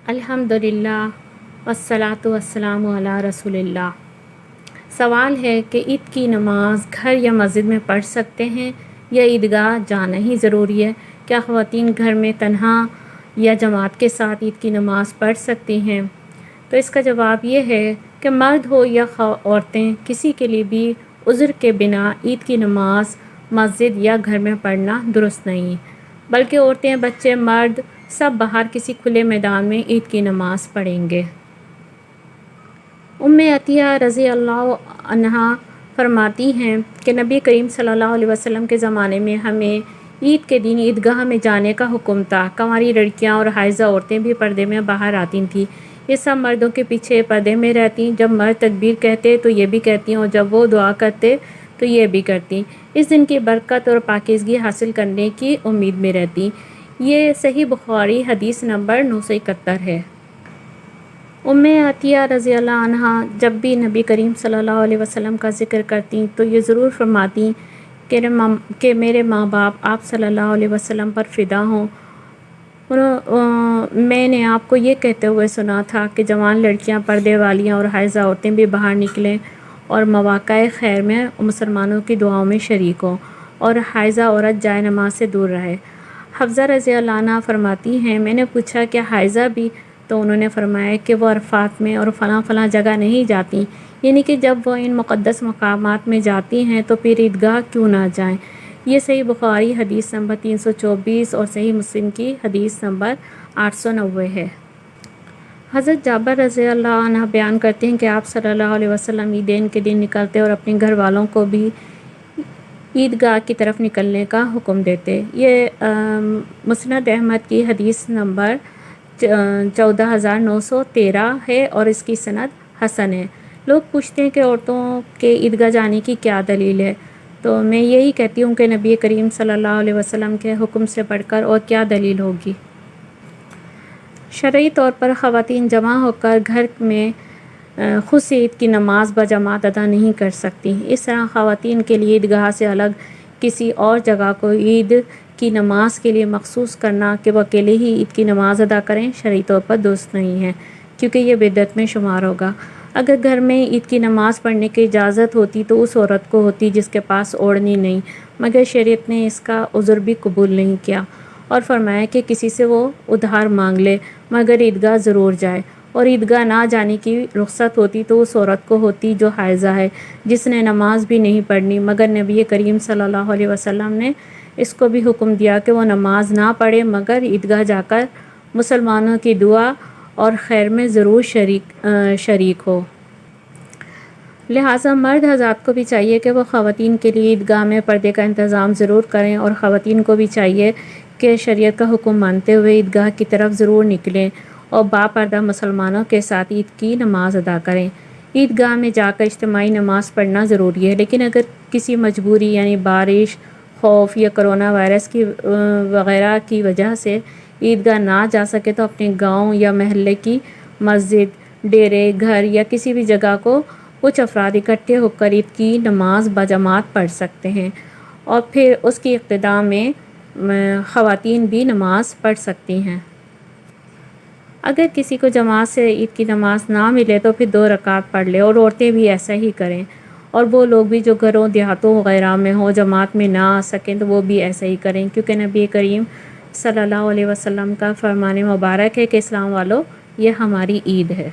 الحمدللہ والصلاۃ والسلام علی رسول اللہ۔ سوال ہے کہ عید کی نماز گھر یا مسجد میں پڑھ سکتے ہیں یا عیدگاہ جانا ہی ضروری ہے؟ کیا خواتین گھر میں تنہا یا جماعت کے ساتھ عید کی نماز پڑھ سکتی ہیں؟ تو اس کا جواب یہ ہے کہ مرد ہو یا عورتیں، کسی کے لیے بھی عذر کے بنا عید کی نماز مسجد یا گھر میں پڑھنا درست نہیں، بلکہ عورتیں، بچے، مرد سب باہر کسی کھلے میدان میں عید کی نماز پڑھیں گے۔ عطیہ رضی اللہ عنہا فرماتی ہیں کہ نبی کریم صلی اللہ علیہ وسلم کے زمانے میں ہمیں عید کے دن عیدگاہ میں جانے کا حکم تھا۔ کنواری لڑکیاں اور حائضہ عورتیں بھی پردے میں باہر آتی تھیں۔ یہ سب مردوں کے پیچھے پردے میں رہتی، جب مرد تکبیر کہتے تو یہ بھی کہتی اور جب وہ دعا کرتے تو یہ بھی کرتی، اس دن کی برکت اور پاکیزگی حاصل کرنے کی امید میں رہتی۔ یہ صحیح بخاری حدیث نمبر 971 ہے۔ عطیہ رضی اللہ عنہا جب بھی نبی کریم صلی اللہ علیہ وسلم کا ذکر کرتی تو یہ ضرور فرماتی کہ میرے ماں باپ آپ صلی اللہ علیہ وسلم پر فدا ہوں۔ میں نے آپ کو یہ کہتے ہوئے سنا تھا کہ جوان لڑکیاں، پردے والیاں اور حائضہ عورتیں بھی باہر نکلیں اور مواقع خیر میں مسلمانوں کی دعاؤں میں شریک ہوں، اور حائضہ عورت جائے نماز سے دور رہے۔ حفصہ رضی اللہ عنہا فرماتی ہیں، میں نے پوچھا کہ حائضہ بھی؟ تو انہوں نے فرمایا کہ وہ عرفات میں اور فلاں جگہ نہیں جاتی، یعنی کہ جب وہ ان مقدس مقامات میں جاتی ہیں تو پھر عیدگاہ کیوں نہ جائیں۔ یہ صحیح بخاری حدیث نمبر 324 اور صحیح مسلم کی حدیث نمبر 890 ہے۔ حضرت جابر رضی اللہ عنہ بیان کرتے ہیں کہ آپ صلی اللہ علیہ وسلم عیدین کے دن نکلتے اور اپنے گھر والوں کو بھی عیدگاہ کی طرف نکلنے کا حکم دیتے۔ یہ مسند احمد کی حدیث نمبر 14913 ہے اور اس کی سند حسن ہے۔ لوگ پوچھتے ہیں کہ عورتوں کے عیدگاہ جانے کی کیا دلیل ہے؟ تو میں یہی کہتی ہوں کہ نبی کریم صلی اللہ علیہ وسلم کے حکم سے بڑھ کر اور کیا دلیل ہوگی۔ شرعی طور پر خواتین جمع ہو کر گھر میں خود سے عید کی نماز بجماعت ادا نہیں کر سکتی۔ اس طرح خواتین کے لیے عیدگاہ سے الگ کسی اور جگہ کو عید کی نماز کے لیے مخصوص کرنا کہ وہ اکیلے ہی عید کی نماز ادا کریں، شرعی طور پر درست نہیں ہے، کیونکہ یہ بدعت میں شمار ہوگا۔ اگر گھر میں عید کی نماز پڑھنے کی اجازت ہوتی تو اس عورت کو ہوتی جس کے پاس اوڑھنی نہیں، مگر شریعت نے اس کا عذر بھی قبول نہیں کیا اور فرمایا کہ کسی سے وہ ادھار مانگ لے، مگر عیدگاہ ضرور جائے۔ اور عیدگاہ نہ جانے کی رخصت ہوتی تو اس عورت کو ہوتی جو حائضہ ہے، جس نے نماز بھی نہیں پڑھنی، مگر نبی کریم صلی اللہ علیہ وسلم نے اس کو بھی حکم دیا کہ وہ نماز نہ پڑھے مگر عیدگاہ جا کر مسلمانوں کی دعا اور خیر میں ضرور شریک ہو۔ لہٰذا مرد حضرات کو بھی چاہیے کہ وہ خواتین کے لیے عیدگاہ میں پردے کا انتظام ضرور کریں، اور خواتین کو بھی چاہیے کہ شریعت کا حکم مانتے ہوئے عیدگاہ کی طرف ضرور نکلیں اور باپردہ مسلمانوں کے ساتھ عید کی نماز ادا کریں۔ عیدگاہ میں جا کر اجتماعی نماز پڑھنا ضروری ہے، لیکن اگر کسی مجبوری یعنی بارش، خوف یا کرونا وائرس کی وغیرہ کی وجہ سے عیدگاہ نہ جا سکے تو اپنے گاؤں یا محلے کی مسجد، ڈیرے، گھر یا کسی بھی جگہ کو کچھ افراد اکٹھے ہو کر عید کی نماز بجماعت پڑھ سکتے ہیں، اور پھر اس کی ابتدا میں خواتین بھی نماز پڑھ سکتی ہیں۔ اگر کسی کو جماعت سے عید کی نماز نہ ملے تو پھر 2 رکعت پڑھ لے، اور عورتیں بھی ایسا ہی کریں، اور وہ لوگ بھی جو گھروں دیہاتوں وغیرہ میں ہوں، جماعت میں نہ آ سکیں تو وہ بھی ایسا ہی کریں، کیونکہ نبی کریم صلی اللہ علیہ وسلم کا فرمان مبارک ہے کہ اسلام والو، یہ ہماری عید ہے۔